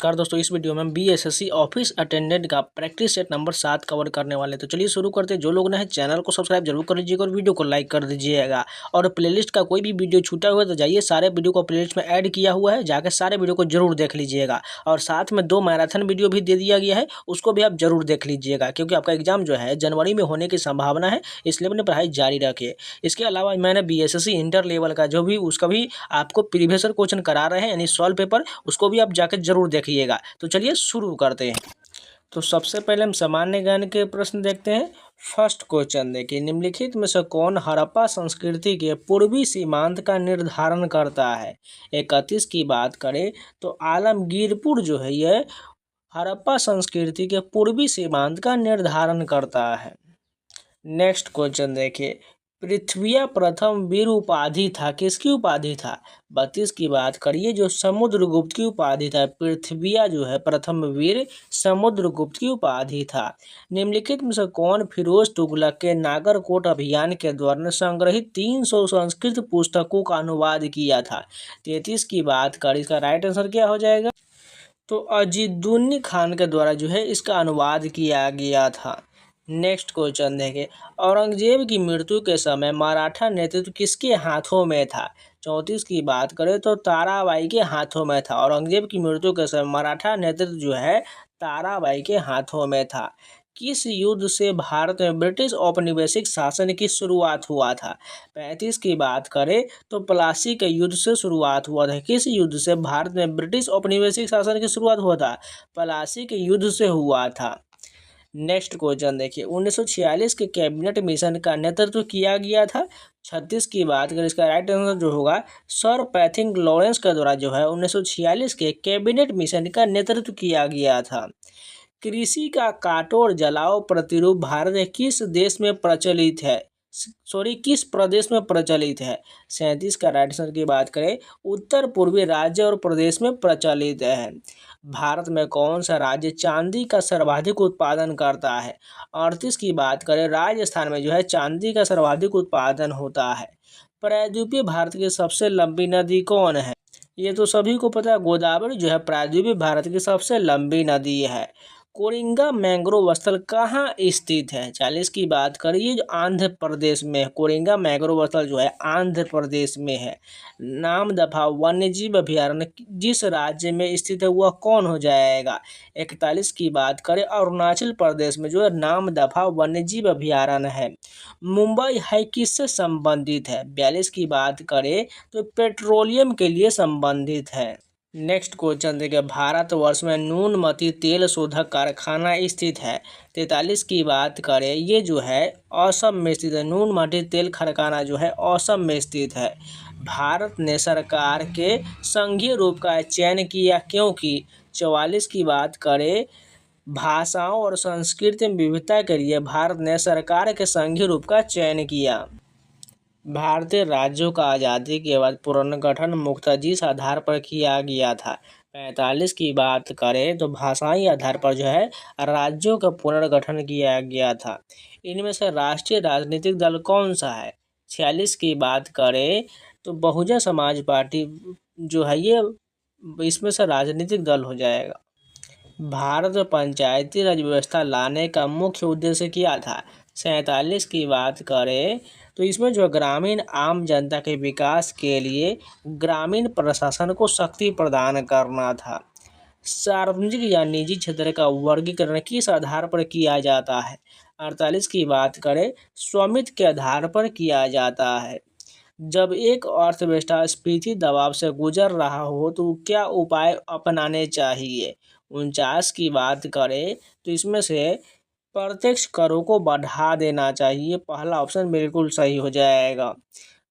नमस्कार दोस्तों, इस वीडियो में हम बीएसएससी ऑफिस अटेंडेंट का प्रैक्टिस सेट नंबर 7 कवर करने वाले हैं। तो चलिए शुरू करते हैं। जो लोग ने चैनल को सब्सक्राइब जरूर कर लीजिएगा और वीडियो को लाइक कर दीजिएगा। और प्लेलिस्ट का कोई भी वीडियो छूटा हुआ है तो जाइए, सारे वीडियो को प्लेलिस्ट में ऐड किया हुआ है, जाकर सारे वीडियो को जरूर देख लीजिएगा। और साथ में 2 मैराथन वीडियो भी दे दिया गया है, उसको भी आप जरूर देख लीजिएगा, क्योंकि आपका एग्जाम जो है जनवरी में होने की संभावना है, इसलिए अपनी पढ़ाई जारी रखिए। इसके अलावा मैंने बीएसएससी इंटर लेवल का जो भी उसका भी आपको प्रीवियस क्वेश्चन करा रहे हैं, यानी सॉल्व पेपर, उसको भी आप जाकर जरूर देखिएगा। तो चलिए शुरू करते हैं। तो सबसे पहले हम सामान्य ज्ञान के प्रश्न देखते हैं। फर्स्ट क्वेश्चन देखिए, निम्नलिखित में से कौन हड़प्पा संस्कृति के पूर्वी सीमांत का निर्धारण करता है। 31 की बात करें तो आलमगीरपुर जो है ये हड़प्पा संस्कृति के पूर्वी सीमांत का निर्धारण करता है। नेक्स्ट क्वेश्चन देखिए, पृथ्विया प्रथम वीर उपाधि था, किसकी उपाधि था। 32 की बात करिए, जो समुद्रगुप्त की उपाधि था। पृथ्विया जो है प्रथम वीर समुद्रगुप्त की उपाधि था। निम्नलिखित में से कौन फिरोज तुगलक के नागरकोट अभियान के दौरान संग्रहित 300 संस्कृत पुस्तकों का अनुवाद किया था। 33 की बात करें, इसका राइट आंसर क्या हो जाएगा। तो अजीदुद्दीन खान के द्वारा जो है इसका अनुवाद किया गया था। नेक्स्ट क्वेश्चन देखें, औरंगजेब की मृत्यु के समय मराठा नेतृत्व किसके हाथों में था। 34 की बात करें तो ताराबाई के हाथों में था। औरंगजेब की मृत्यु के समय मराठा नेतृत्व जो है ताराबाई के हाथों में था। किस युद्ध से भारत में ब्रिटिश औपनिवेशिक शासन की शुरुआत हुआ था। 35 की बात करें तो प्लासी के युद्ध से शुरुआत हुआ था। किस युद्ध से भारत में ब्रिटिश औपनिवेशिक शासन की शुरुआत हुआ था। प्लासी के युद्ध से हुआ था। नेक्स्ट क्वेश्चन देखिए, 1946 के कैबिनेट मिशन का नेतृत्व किया गया था। 36 की बात करें, इसका राइट आंसर जो होगा सर पैथिंग लॉरेंस के द्वारा जो है 1946 के कैबिनेट मिशन का नेतृत्व किया गया था। कृषि का काटो और जलाओ प्रतिरूप भारत में किस देश में प्रचलित है, किस प्रदेश में प्रचलित है। 37 का राइट आंसर की बात करें, उत्तर पूर्वी राज्य और प्रदेश में प्रचलित है। भारत में कौन सा राज्य चांदी का सर्वाधिक उत्पादन करता है। 38 की बात करें, राजस्थान में जो है चांदी का सर्वाधिक उत्पादन होता है। प्रायद्वीपीय भारत की सबसे लंबी नदी कौन है। ये तो सभी को पता है, गोदावरी जो है प्रायद्वीपीय भारत की सबसे लंबी नदी है। कोरिंगा मैंग्रोव स्थल कहाँ स्थित है। 40 की बात करिए, जो आंध्र प्रदेश में है। कोरिंगा मैंग्रोव स्थल जो है आंध्र प्रदेश में है। नामदफा वन्यजीव अभयारण्य जिस राज्य में स्थित है वह कौन हो जाएगा। 41 की बात करें, अरुणाचल प्रदेश में जो है नामदफा वन्यजीव अभयारण्य है। मुंबई हाई किससे संबंधित है। 42 की बात करें तो पेट्रोलियम के लिए संबंधित है। नेक्स्ट क्वेश्चन देखिए, भारतवर्ष में नूनमती तेल शोधक कारखाना स्थित है। 43 की बात करें, ये जो है असम में स्थित है। नूनमती तेल कारखाना जो है असम में स्थित है। भारत ने सरकार के संघीय रूप का चयन किया क्योंकि। 44 की बात करें, भाषाओं और संस्कृति में विविधता के लिए भारत ने सरकार के संघीय रूप का चयन किया। भारतीय राज्यों का आज़ादी के बाद पुनर्गठन मुख्यतः जिस आधार पर किया गया था। 45 की बात करें तो भाषाई आधार पर जो है राज्यों का पुनर्गठन किया गया था। इनमें से राष्ट्रीय राजनीतिक दल कौन सा है। 46 की बात करें तो बहुजन समाज पार्टी जो है ये इसमें से राजनीतिक दल हो जाएगा। भारत में पंचायती राज व्यवस्था लाने का मुख्य उद्देश्य क्या था। 47 की बात करें तो इसमें जो ग्रामीण आम जनता के विकास के लिए ग्रामीण प्रशासन को शक्ति प्रदान करना था। सार्वजनिक या निजी क्षेत्र का वर्गीकरण किस आधार पर किया जाता है। 48 की बात करें, स्वामित्व के आधार पर किया जाता है। जब एक अर्थव्यवस्था स्फीति दबाव से गुजर रहा हो तो क्या उपाय अपनाने चाहिए। 49 की बात करें तो इसमें से प्रत्यक्ष करों को बढ़ा देना चाहिए। पहला ऑप्शन बिल्कुल सही हो जाएगा।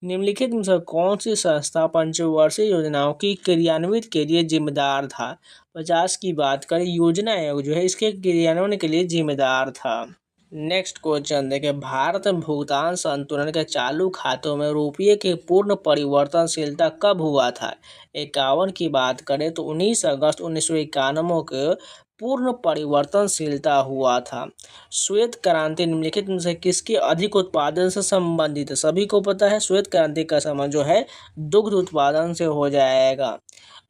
निम्नलिखित में से कौन सी संस्था पंचवर्षीय योजनाओं की क्रियान्वित के लिए जिम्मेदार था। 50 की बात करें, योजना आयोग जो है इसके क्रियान्वयन के लिए जिम्मेदार था। नेक्स्ट क्वेश्चन देखें, भारत में भुगतान संतुलन के चालू खातों में रुपये की पूर्ण परिवर्तनशीलता कब हुआ था। 51 की बात करें तो 19 अगस्त 1991 के पूर्ण परिवर्तनशीलता हुआ था। श्वेत क्रांति निम्नलिखित में से किसके अधिक उत्पादन से संबंधित है। सभी को पता है श्वेत क्रांति का संबंध जो है दुग्ध उत्पादन से हो जाएगा।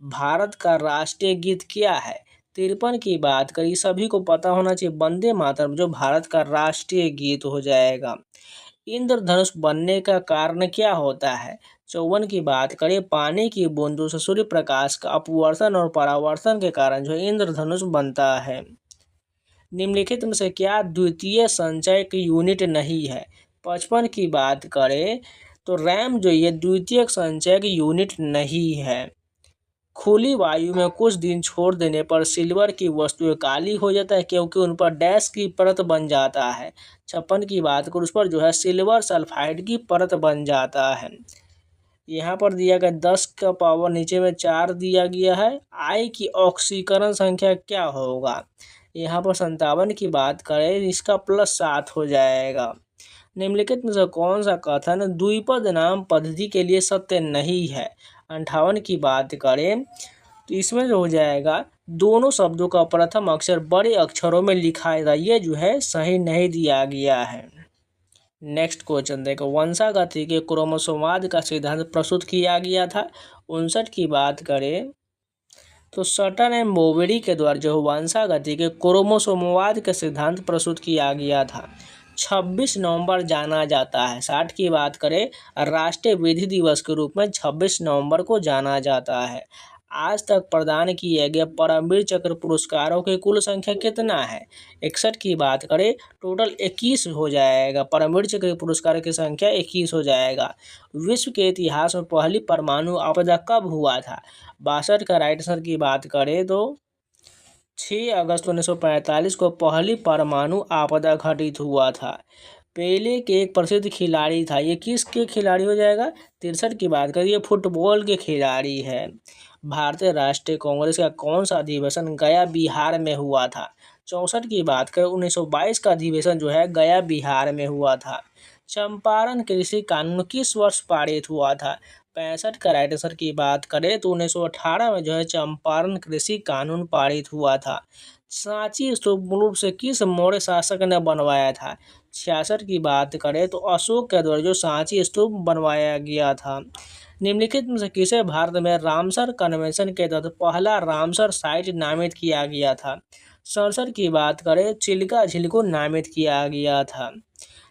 भारत का राष्ट्रीय गीत क्या है। 53 की बात करिए, सभी को पता होना चाहिए वंदे मातरम जो भारत का राष्ट्रीय गीत हो जाएगा। इंद्रधनुष बनने का कारण क्या होता है? 54 की बात करें, पानी की बूंदों से सूर्य प्रकाश का अपवर्तन और परावर्तन के कारण जो इंद्रधनुष बनता है। निम्नलिखित में से क्या द्वितीय संचय की यूनिट नहीं है? 55 की बात करें तो रैम जो ये द्वितीयक संचय की यूनिट नहीं है। खुली वायु में कुछ दिन छोड़ देने पर सिल्वर की वस्तुएं काली हो जाता है क्योंकि उन पर डैश की परत बन जाता है। 56 की बात करें, उस पर जो है सिल्वर सल्फाइड की परत बन जाता है। यहाँ पर दिया गया 10 का पावर नीचे में 4 दिया गया है। आई की ऑक्सीकरण संख्या क्या होगा? यहाँ पर 57 की बात करें, इसका +7 हो जाएगा। निम्नलिखित में से कौन सा कथन द्विपद नाम पद्धति के लिए सत्य नहीं है? 58 की बात करें तो इसमें जो हो जाएगा, दोनों शब्दों का प्रथम अक्षर बड़े अक्षरों में लिखा जाए, ये जो है सही नहीं दिया गया है। नेक्स्ट क्वेश्चन देखो, वंशागति के क्रोमोसोमवाद का सिद्धांत प्रस्तुत किया गया था। 59 की बात करें तो सटन एंड मोवेरी के द्वारा जो वंशागति के क्रोमोसोमवाद का सिद्धांत प्रस्तुत किया गया था। 26 नवंबर जाना जाता है। 60 की बात करें, राष्ट्रीय विधि दिवस के रूप में 26 नवंबर को जाना जाता है। आज तक प्रदान किए गए परमवीर चक्र पुरस्कारों की कुल संख्या कितना है? 61 की बात करें, टोटल 21 हो जाएगा। परमवीर चक्र पुरस्कार की संख्या 21 हो जाएगा। विश्व के इतिहास में पहली परमाणु आपदा कब हुआ था? 62 का राइट आंसर की बात करें तो 6 अगस्त 1945 को पहली परमाणु आपदा घटित हुआ था। पेले के एक प्रसिद्ध खिलाड़ी था, ये किसके खिलाड़ी हो जाएगा? 63 की बात करिए, फुटबॉल के खिलाड़ी है। भारतीय राष्ट्रीय कांग्रेस का कौन सा अधिवेशन गया बिहार में हुआ था? 64 की बात करें, 1922 का अधिवेशन जो है गया बिहार में हुआ था। चंपारण कृषि कानून किस वर्ष पारित हुआ था? 65 का राइट आंसर की बात करें तो 1918 में जो है चंपारण कृषि कानून पारित हुआ था। सांची स्तूप मूल रूप से किस मौर्य शासक ने बनवाया था? 66 की बात करें तो अशोक के द्वारा जो सांची स्तूप बनवाया गया था। निम्नलिखित में से किसे भारत में रामसर कन्वेंशन के तहत पहला रामसर साइट नामित किया गया था? 67 की बात करें, चिल्का झील को नामित किया गया था।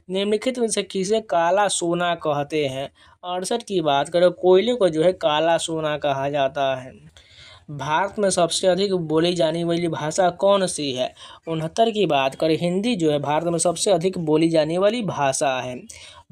निम्नलिखित में से किसे काला सोना कहते हैं? 68 की बात करें, कोयले को जो है काला सोना कहा जाता है। भारत में सबसे अधिक बोली जाने वाली भाषा कौन सी है? 69 की बात करें, हिंदी जो है भारत में सबसे अधिक बोली जाने वाली भाषा है।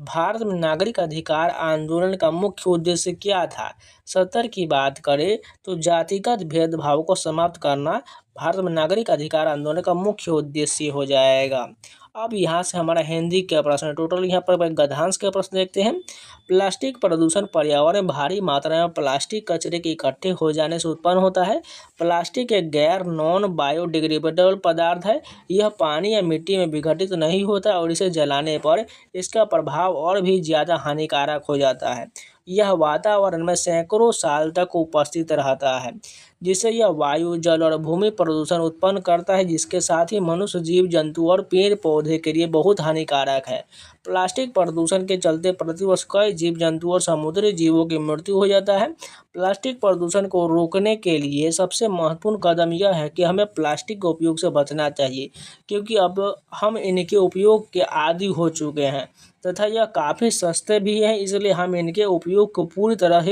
भारत में नागरिक अधिकार आंदोलन का मुख्य उद्देश्य क्या था? 70 की बात करें तो जातिगत भेदभाव को समाप्त करना भारत में नागरिक अधिकार आंदोलन का मुख्य उद्देश्य हो जाएगा। अब यहाँ से हमारा हिंदी के प्रश्न, टोटल यहाँ पर गद्यांश के प्रश्न देखते हैं। प्लास्टिक प्रदूषण पर्यावरण में भारी मात्रा में प्लास्टिक कचरे के इकट्ठे हो जाने से उत्पन्न होता है। प्लास्टिक एक गैर नॉन बायोडिग्रेडेबल पदार्थ है। यह पानी या मिट्टी में विघटित नहीं होता और इसे जलाने पर इसका प्रभाव और भी ज़्यादा हानिकारक हो जाता है। यह वातावरण में सैकड़ों साल तक उपस्थित रहता है, जिससे यह वायु, जल और भूमि प्रदूषण उत्पन्न करता है, जिसके साथ ही मनुष्य, जीव जंतु और पेड़ पौधे के लिए बहुत हानिकारक है। प्लास्टिक प्रदूषण के चलते प्रतिवर्ष कई जीव जंतु और समुद्री जीवों की मृत्यु हो जाता है। प्लास्टिक प्रदूषण को रोकने के लिए सबसे महत्वपूर्ण कदम यह है कि हमें प्लास्टिक के उपयोग से बचना चाहिए, क्योंकि अब हम इनके उपयोग के आदी हो चुके हैं तथा यह काफ़ी सस्ते भी हैं, इसलिए हम इनके उपयोग को पूरी तरह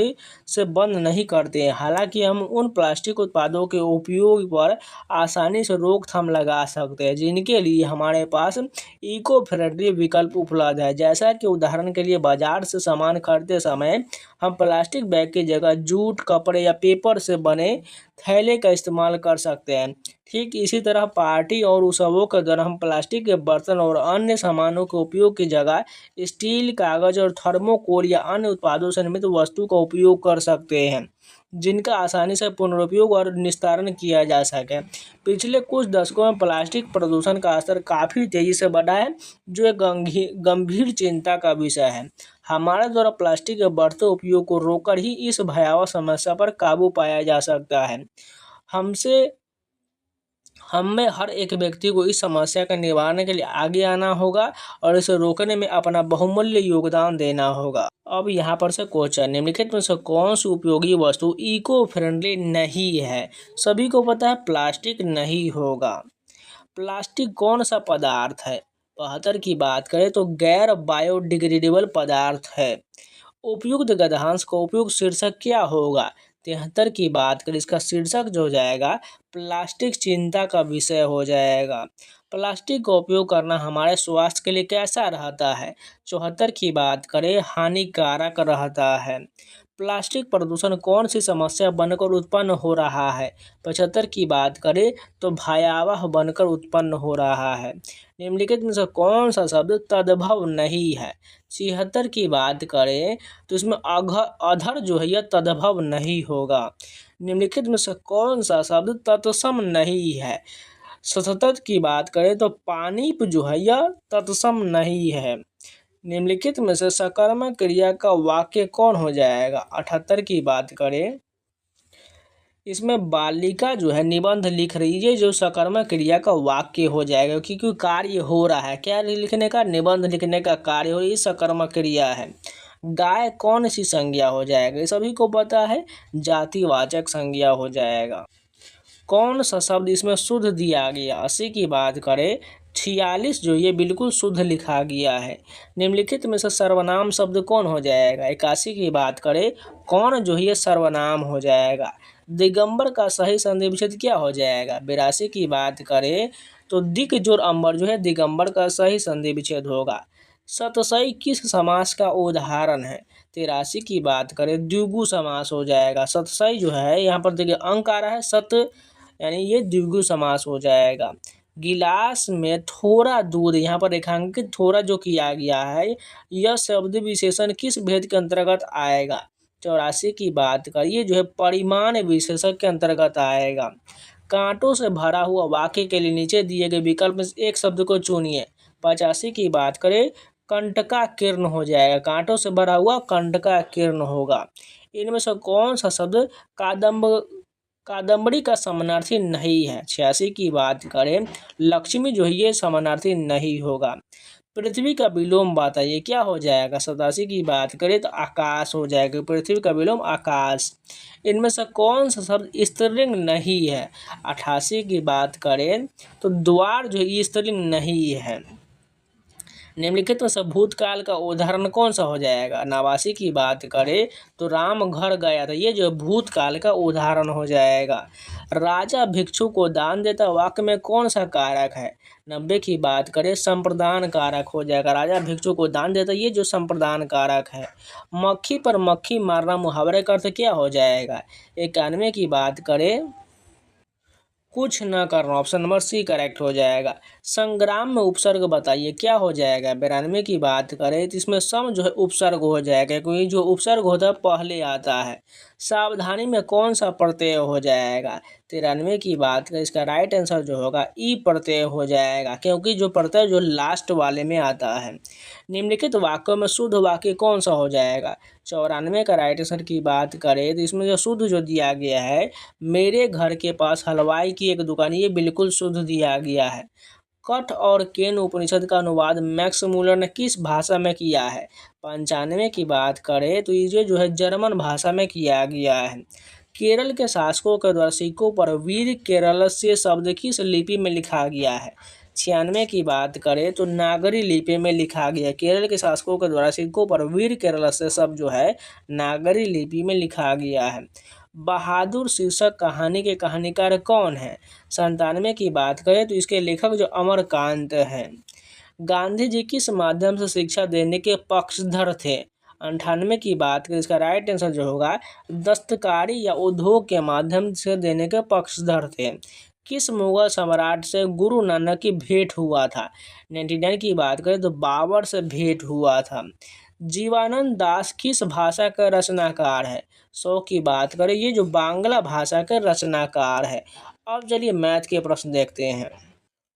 से बंद नहीं करते हैं। हालांकि हम उन प्लास्टिक उत्पादों के उपयोग पर आसानी से रोकथाम लगा सकते हैं, जिनके लिए हमारे पास इको फ्रेंडली विकल्प उपलब्ध है। जैसा कि उदाहरण के लिए बाजार से सामान खरीदते समय हम प्लास्टिक बैग की जगह जूट, कपड़े या पेपर से बने थैले का इस्तेमाल कर सकते हैं। ठीक इसी तरह पार्टी और उत्सवों के दौरान हम प्लास्टिक के बर्तन और अन्य सामानों के उपयोग की जगह स्टील, कागज और थर्मोकोल या अन्य उत्पादों से निर्मित वस्तु का उपयोग कर सकते हैं, जिनका आसानी से पुनरुपयोग और निस्तारण किया जा सके। पिछले कुछ दशकों में प्लास्टिक प्रदूषण का स्तर काफ़ी तेज़ी से बढ़ा है, जो एक गंभीर चिंता का विषय है। हमारे द्वारा प्लास्टिक के बढ़ते उपयोग को रोककर ही इस भयावह समस्या पर काबू पाया जा सकता है। हमसे हमें हर एक व्यक्ति को इस समस्या का निवारण के लिए आगे आना होगा और इसे रोकने में अपना बहुमूल्य योगदान देना होगा। अब यहाँ पर से क्वेश्चन, निम्नलिखित में से कौन सी उपयोगी वस्तु इको फ्रेंडली नहीं है? सभी को पता है प्लास्टिक नहीं होगा। प्लास्टिक कौन सा पदार्थ है? 72 की बात करें तो गैर बायोडिग्रेडेबल पदार्थ है। उपयुक्त गद्यांश का उपयुक्त शीर्षक क्या होगा? 73 की बात करें, इसका शीर्षक जो हो जाएगा प्लास्टिक चिंता का विषय हो जाएगा। प्लास्टिक का उपयोग करना हमारे स्वास्थ्य के लिए कैसा रहता है? 74 की बात करें, हानिकारक रहता है। प्लास्टिक प्रदूषण कौन सी समस्या बनकर उत्पन्न हो रहा है? 75 की बात करें तो भयावह बनकर उत्पन्न हो रहा है। निम्नलिखित में से कौन सा शब्द तद्भव नहीं है? 76 की बात करें तो इसमें अधर जो है यह तद्भव नहीं होगा। निम्नलिखित में से कौन सा शब्द तत्सम नहीं है? 77 की बात करें तो पानीप जो है यह तत्सम नहीं है। निम्नलिखित में से सकर्मक क्रिया का वाक्य कौन हो जाएगा? 78 की बात करें, इसमें बालिका जो है निबंध लिख रही है, जो सकर्मक क्रिया का वाक्य हो जाएगा क्योंकि कार्य हो रहा है। क्या लिखने का? निबंध लिखने का कार्य हो, ये सकर्मक क्रिया है। गाय कौन सी संज्ञा हो जाएगा? सभी को पता है जातिवाचक संज्ञा हो जाएगा। कौन सा शब्द इसमें शुद्ध दिया गया? 80 की बात करें 46 जो ये बिल्कुल शुद्ध लिखा गया है। निम्नलिखित में से सर्वनाम शब्द कौन हो जाएगा? 81 की बात करें कौन जो है ये सर्वनाम हो जाएगा। दिगंबर का सही संधि विच्छेद क्या हो जाएगा? 82 की बात करें तो दिक जोर अंबर जो है दिगंबर का सही संधि विच्छेद होगा। सतसई किस समास का उदाहरण है? 83 की बात करें द्विगु समास हो जाएगा। सतसई जो है यहाँ पर देखिए अंक आ रहा है सत, यानी ये द्विगु समास हो जाएगा। गिलास में थोड़ा दूध, यहाँ पर रेखांकित थोड़ा जो किया गया है, यह शब्द विशेषण किस भेद के अंतर्गत आएगा? 84 की बात करिए जो है परिमाण विशेषक के अंतर्गत आएगा। कांटों से भरा हुआ वाक्य के लिए नीचे दिए गए विकल्प में एक शब्द को चुनिए। 85 की बात करें कंटका किरण हो जाएगा। कांटों से भरा हुआ कंटका किरण होगा। इनमें से कौन सा शब्द कादम्बरी का समानार्थी नहीं है? 86 की बात करें लक्ष्मी जो है ये समानार्थी नहीं होगा। पृथ्वी का विलोम बताइए क्या हो जाएगा? 87 की बात करें तो आकाश हो जाएगा। पृथ्वी का विलोम आकाश। इनमें से कौन सा शब्द स्त्रीलिंग नहीं है? 88 की बात करें तो द्वार जो है स्त्रीलिंग नहीं है। निम्नलिखित में से भूतकाल का उदाहरण कौन सा हो जाएगा? 89 की बात करें तो राम घर गया था, ये जो भूतकाल का उदाहरण हो जाएगा। राजा भिक्षु को दान देता वाक्य में कौन सा कारक है? 90 की बात करें संप्रदान कारक हो जाएगा। राजा भिक्षु को दान देता, ये जो संप्रदान कारक है। मक्खी पर मक्खी मारना मुहावरे का अर्थ क्या हो जाएगा? 91 की बात करें कुछ न करना, ऑप्शन नंबर सी करेक्ट हो जाएगा। संग्राम में उपसर्ग बताइए क्या हो जाएगा? 92 की बात करें तो इसमें सम जो है उपसर्ग हो जाएगा क्योंकि जो उपसर्ग होता है पहले आता है। सावधानी में कौन सा प्रत्यय हो जाएगा? 93 की बात करें इसका राइट आंसर जो होगा ई प्रत्यय हो जाएगा क्योंकि जो प्रत्यय जो लास्ट वाले में आता है। निम्नलिखित वाक्यों में शुद्ध वाक्य कौन सा हो जाएगा? 94 का राइट आंसर की बात करें तो इसमें जो शुद्ध जो दिया गया है मेरे घर के पास हलवाई की एक दुकान, ये बिल्कुल शुद्ध दिया गया है। कठ और केन उपनिषद का अनुवाद मैक्स मूलर ने किस भाषा में किया है? 95 की बात करें तो ये जो है जर्मन भाषा में किया गया है। केरल के शासकों के द्वारा सिक्कों पर वीर केरलस्य शब्द किस लिपि में लिखा गया है? 96 की बात करें तो नागरी लिपि में लिखा गया। केरल के शासकों के द्वारा सिक्कों पर वीर केरलस्य शब्द जो है नागरी लिपि में लिखा गया है। बहादुर शीर्षक कहानी के कहानीकार कौन है? 97 की बात करें तो इसके लेखक जो अमरकांत हैं। गांधी जी किस माध्यम से शिक्षा देने के पक्षधर थे? 98 की बात करें इसका राइट आंसर जो होगा दस्तकारी या उद्योग के माध्यम से देने के पक्षधर थे। किस मुगल सम्राट से गुरु नानक की भेंट हुआ था? 99 की बात करें तो बाबर से भेंट हुआ था। जीवानंद दास किस भाषा का रचनाकार है? 100 की बात करें ये जो बांग्ला भाषा के रचनाकार है। अब चलिए मैथ के प्रश्न देखते हैं।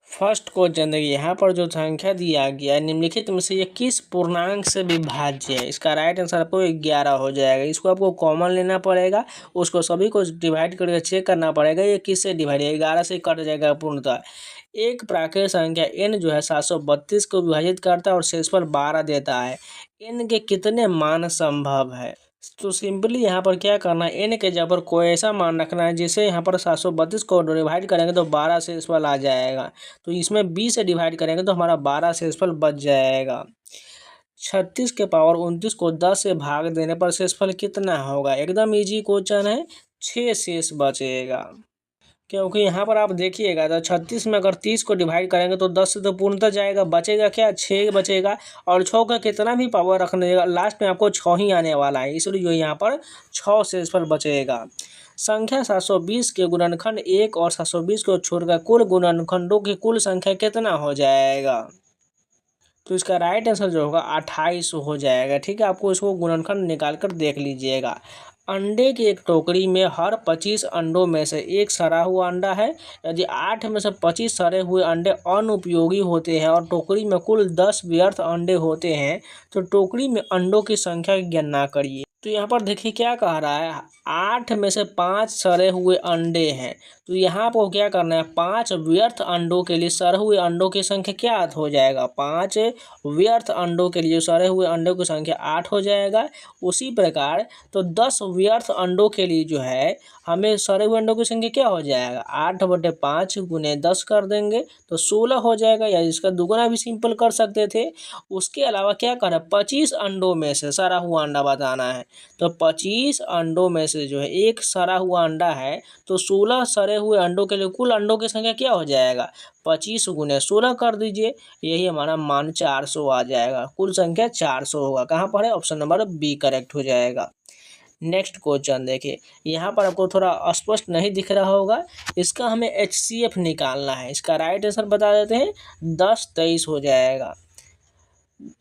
फर्स्ट क्वेश्चन देखिए, यहाँ पर जो संख्या दिया गया है निम्नलिखित में से ये किस पूर्णांक से विभाज्य है। इसका राइट आंसर आपको 11 हो जाएगा। इसको आपको कॉमन लेना पड़ेगा, उसको सभी को डिवाइड करके चेक करना पड़ेगा ये किससे डिवाइड है। 11 से कट जाएगा पूर्णतः। एक प्राकृतिक संख्या n जो है 732 को विभाजित करता है और शेषफल 12 देता है। n के कितने मान संभव है। तो सिंपली यहाँ पर क्या करना है, n के जगह पर कोई ऐसा मान रखना है जिसे यहाँ पर 732 को डिवाइड करेंगे तो 12 शेषफल आ जाएगा। तो इसमें 20 से डिवाइड करेंगे तो हमारा 12 शेषफल बच जाएगा। 36 के पावर 29 को 10 से भाग देने पर शेषफल कितना होगा। एकदम इजी क्वेश्चन है, 6 शेष बचेगा। क्योंकि यहाँ पर आप देखिएगा तो 36 में अगर 30 को डिवाइड करेंगे तो 10 से तो पूर्णतः जाएगा, बचेगा क्या, 6 बचेगा। और 6 का कितना भी पावर रखने देगा लास्ट में आपको 6 ही आने वाला है, इसलिए जो यहाँ पर 6 शेषफल बचेगा। संख्या 720 के गुणनखंड 1 और 720 को छोड़कर कुल गुणनखंडों की कुल संख्या कितना हो जाएगा। तो इसका राइट आंसर जो होगा 28 हो जाएगा। ठीक है, आपको इसको गुणनखंड निकाल कर देख लीजिएगा। अंडे की एक टोकरी में हर 25 अंडों में से एक सड़ा हुआ अंडा है। यदि 8 में से 25 सड़े हुए अंडे अनुपयोगी होते हैं और टोकरी में कुल 10 व्यर्थ अंडे होते हैं तो टोकरी में अंडों की संख्या की गणना करिए। तो यहाँ पर देखिए क्या कह रहा है, 8 में से 5 सड़े हुए अंडे हैं। तो यहाँ पर क्या करना है, 5 व्यर्थ अंडों के लिए सड़े हुए अंडों की संख्या क्या हो जाएगा, 5 व्यर्थ अंडों के लिए सड़े हुए अंडों की संख्या 8 हो जाएगा। उसी प्रकार तो 10 व्यर्थ अंडों के लिए जो है हमें सड़े हुए अंडों की संख्या क्या हो जाएगा, 8/5 गुने 10 कर देंगे तो 16 हो जाएगा, या इसका दुगुना भी सिंपल कर सकते थे। उसके अलावा क्या करें, 25 अंडों में से सड़ा हुआ अंडा बताना है। तो 25 अंडों में से जो है एक सड़ा हुआ अंडा है तो 16 सड़े हुए अंडों के लिए कुल अंडों की संख्या क्या हो जाएगा, 25 गुने 16 कर दीजिए, यही हमारा मान 400 आ जाएगा। कुल संख्या 400 होगा। कहाँ पर है, ऑप्शन नंबर बी करेक्ट हो जाएगा। नेक्स्ट क्वेश्चन देखिए, यहाँ पर आपको थोड़ा स्पष्ट नहीं दिख रहा होगा, इसका हमें HCF निकालना है। इसका राइट आंसर बता देते हैं, 10-23 हो जाएगा।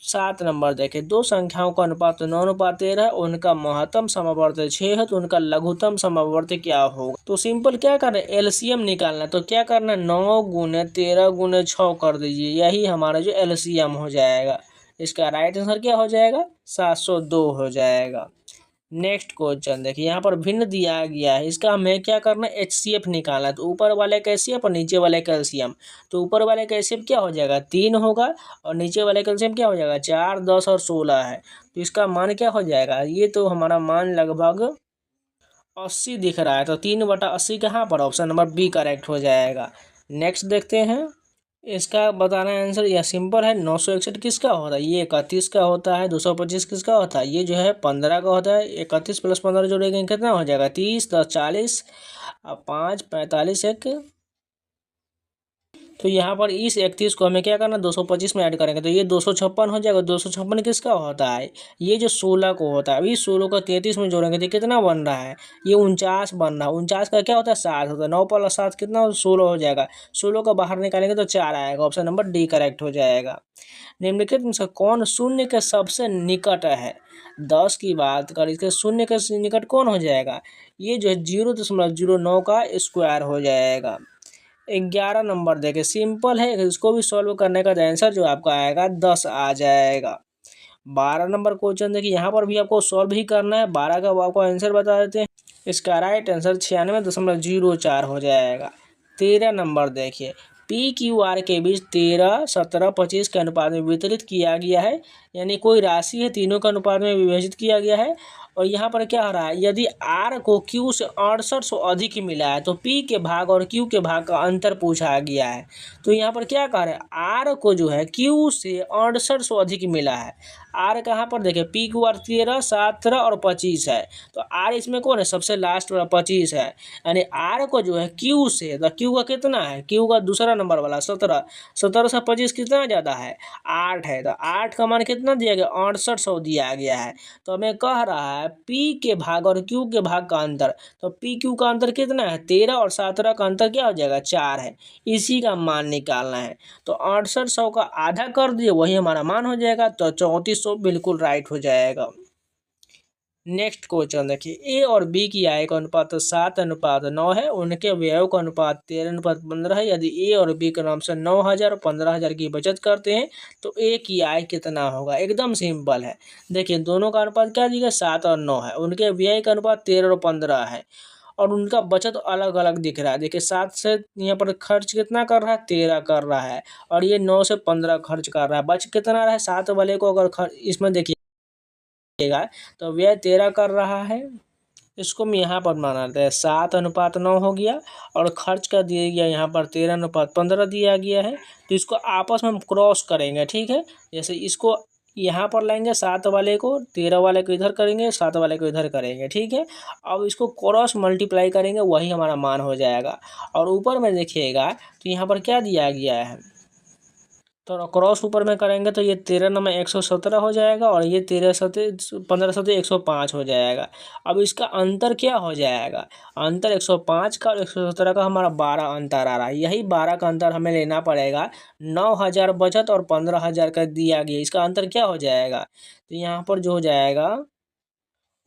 7 नंबर देखिए, दो संख्याओं का अनुपात 9:13 है, उनका महत्तम समावर्त 6 है तो उनका लघुत्तम समावर्त क्या होगा। तो सिंपल क्या करना है, LCM निकालना है। तो क्या करना है, 9 गुने 13 गुने 6 कर दीजिए, यही हमारा जो LCM हो जाएगा। इसका राइट आंसर क्या हो जाएगा, 702 हो जाएगा। नेक्स्ट क्वेश्चन देखिए, यहाँ पर भिन्न दिया गया है, इसका हमें क्या करना है, HCF निकालना है। तो ऊपर वाले का HCF और नीचे वाले का LCM। तो ऊपर वाले का HCF क्या हो जाएगा, 3 होगा और नीचे वाले का LCM क्या हो जाएगा, 4, 10 और 16 है। तो इसका मान क्या हो जाएगा, ये तो हमारा मान लगभग 80 दिख रहा है। तो 3/80 कहाँ पर, ऑप्शन नंबर बी करेक्ट हो जाएगा। नेक्स्ट देखते हैं, इसका बताना है आंसर, यह सिंपल है। 961 किसका होता है, ये 31 का होता है। 225 किसका होता है, ये जो है 15 का होता है। 31 + 15 जोड़ेंगे कितना हो जाएगा, 30, 10 40 और 5 45 एक। तो यहाँ पर इस 31 को हमें क्या करना, 225 में ऐड करेंगे तो ये 256 हो जाएगा। 256 किसका होता है, ये जो 16 को होता है। अभी 16 को 33 में जोड़ेंगे तो कितना बन रहा है, ये 49 बन रहा है। 49 का क्या होता है, 7 होता है। 9 + 7 कितना, 16 हो जाएगा। 16 का बाहर निकालेंगे तो 4 आएगा, ऑप्शन नंबर डी करेक्ट हो जाएगा। निम्नलिखित में से कौन शून्य के सबसे निकट है। 10 की बात कर, इसके शून्य के निकट कौन हो जाएगा, ये जो है 0.09 का स्क्वायर हो जाएगा। 11 नंबर देखे, सिंपल है, इसको भी सॉल्व करने का आंसर जो आपका आएगा 10 आ जाएगा। 12 नंबर क्वेश्चन देखिए, यहाँ पर भी आपको सॉल्व ही करना है। 12 का आपको आंसर बता देते हैं, इसका राइट आंसर 96.04 हो जाएगा। 13 नंबर देखिए, PQR के बीच 13, 17, 25 के अनुपात में वितरित किया गया है, यानी कोई राशि है, तीनों के अनुपात में विभाजित किया गया है। और यहाँ पर क्या हो रहा है, यदि R को Q से 6800 अधिक मिला है तो P के भाग और Q के भाग का अंतर पूछा गया है। तो यहाँ पर क्या कह रहे हैं, R को जो है Q से 6800 अधिक मिला है। R कहाँ पर देखें, PQR 13, 17 और 25 है। तो R इसमें कौन है, सबसे लास्ट वाला 25 है। यानी R को जो है Q से, तो Q का कितना है, Q का दूसरा नंबर वाला 17, 17 से 25 कितना ज़्यादा है, 8 है। तो 8 का मान कितना दिया गया, 6800 दिया गया है। तो हमें कह रहा है P के भाग और Q के भाग का अंतर। तो PQ का अंतर कितना है, 13 और 17 का अंतर क्या हो जाएगा, 4 है। इसी का मान निकालना है। तो 6800 का आधा कर दिए, वही हमारा मान हो जाएगा। तो 3400 बिल्कुल राइट हो जाएगा। नेक्स्ट क्वेश्चन देखिए, ए और बी की आय का अनुपात 7:9 है, उनके व्ययों का अनुपात 13:15 है। यदि ए और बी के नाम से 9,000 और 15,000 की बचत करते हैं तो ए की आय कितना होगा। एकदम सिंपल है। देखिए दोनों का अनुपात क्या दिया, 7 और 9 है। उनके व्यय का अनुपात 13 और 15 है और उनका बचत अलग अलग दिख रहा है। देखिए 7 से यहाँ पर खर्च कितना कर रहा है, 13 कर रहा है और ये 9 से 15 खर्च कर रहा है। बच कितना रहा है, 7 वाले को अगर इसमें देखिए तो व्यय 13 कर रहा है। इसको हम यहाँ पर माना लेते हैं 7:9 हो गया और खर्च कर दिया गया यहाँ पर 13:15 दिया गया है। तो इसको आपस में हम क्रॉस करेंगे, ठीक है। जैसे इसको यहाँ पर लाएंगे 7 वाले को, 13 वाले को इधर करेंगे, 7 वाले को इधर करेंगे, ठीक है। अब इसको क्रॉस मल्टीप्लाई करेंगे, वही हमारा मान हो जाएगा। और ऊपर में देखिएगा तो यहाँ पर क्या दिया गया है, तो क्रॉस ऊपर में करेंगे तो ये 13 में 117 हो जाएगा और ये 15 105 हो जाएगा। अब इसका अंतर क्या हो जाएगा, अंतर 105 का और 117 का हमारा 12 अंतर आ रहा है। यही 12 का अंतर हमें लेना पड़ेगा। 9,000 बचत और 15,000 का दिया गया, इसका अंतर क्या हो जाएगा, तो यहाँ पर जो हो जाएगा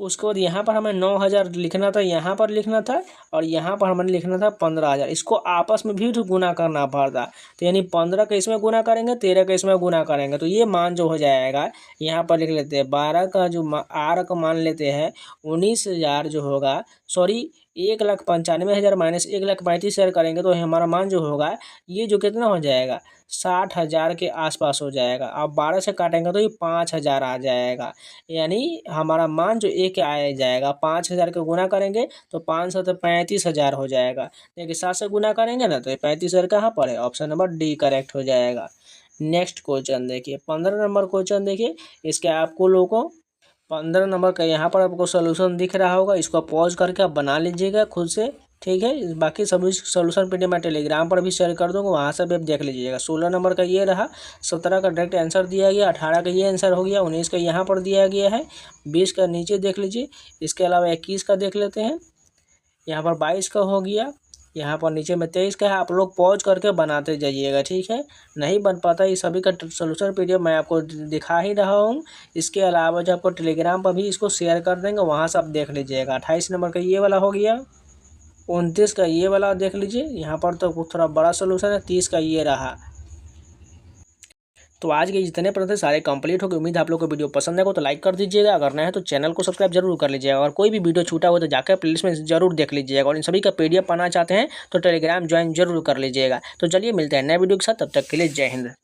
उसके बाद यहाँ पर हमें 9,000 लिखना था, यहाँ पर लिखना था और यहाँ पर हमें लिखना था 15,000। इसको आपस में भी गुना करना पड़ता। तो यानी 15 का इसमें गुना करेंगे, 13 का इसमें गुना करेंगे तो ये मान जो हो जाएगा यहाँ पर लिख लेते हैं 12 का जो आर का मान लेते हैं 19,000 जो होगा, सॉरी 1,95,000 माइनस 1,35,000 करेंगे तो हमारा मान जो होगा ये जो कितना हो जाएगा 60,000 के आसपास हो जाएगा। अब 12 से काटेंगे तो ये 5,000 आ जाएगा। यानी हमारा मान जो एक आ जाएगा 5,000 को गुना करेंगे तो 500 तो 35,000 हो जाएगा। देखिए 7 से गुना करेंगे ना तो ये 35,000 कहाँ पर है, ऑप्शन नंबर डी करेक्ट हो जाएगा। नेक्स्ट क्वेश्चन देखिए 15 नंबर क्वेश्चन देखिए, इसके आपको लोगों को 15 नंबर का यहाँ पर आपको सोल्यूशन दिख रहा होगा, इसको पॉज करके आप बना लीजिएगा खुद से, ठीक है। बाकी सभी सोल्यूशन पीडीएफ मैं टेलीग्राम पर भी शेयर कर दूँगा, वहाँ से भी आप देख लीजिएगा। 16 नंबर का ये रहा, 17 का डायरेक्ट आंसर दिया गया, 18 का ये आंसर हो गया, 19 का यहाँ पर दिया गया है, 20 का नीचे देख लीजिए। इसके अलावा 21 का देख लेते हैं, यहाँ पर 22 का हो गया, यहाँ पर नीचे में 23 का है। आप लोग पॉज करके बनाते जाइएगा, ठीक है। नहीं बन पाता ये सभी का सोल्यूशन पीडीएफ मैं आपको दिखा ही रहा हूँ। इसके अलावा जो आपको टेलीग्राम पर भी इसको शेयर कर देंगे, वहाँ से आप देख लीजिएगा। 28 नंबर का ये वाला हो गया, 29 का ये वाला देख लीजिए, यहाँ पर तो थोड़ा बड़ा सोल्यूशन है। 30 का ये रहा। तो आज के जितने प्रश्न थे सारे कंप्लीट हो गए। उम्मीद है आप लोग को वीडियो पसंद आएगा तो लाइक कर दीजिएगा, अगर नया है तो चैनल को सब्सक्राइब जरूर कर लीजिएगा। और कोई भी वीडियो छूटा हो तो जाकर प्लेलिस्ट में जरूर देख लीजिएगा। और इन सभी का पीडीएफ पाना चाहते हैं तो टेलीग्राम ज्वाइन जरूर कर लीजिएगा। तो चलिए मिलते हैं नए वीडियो के साथ, तब तक के लिए जय हिंद।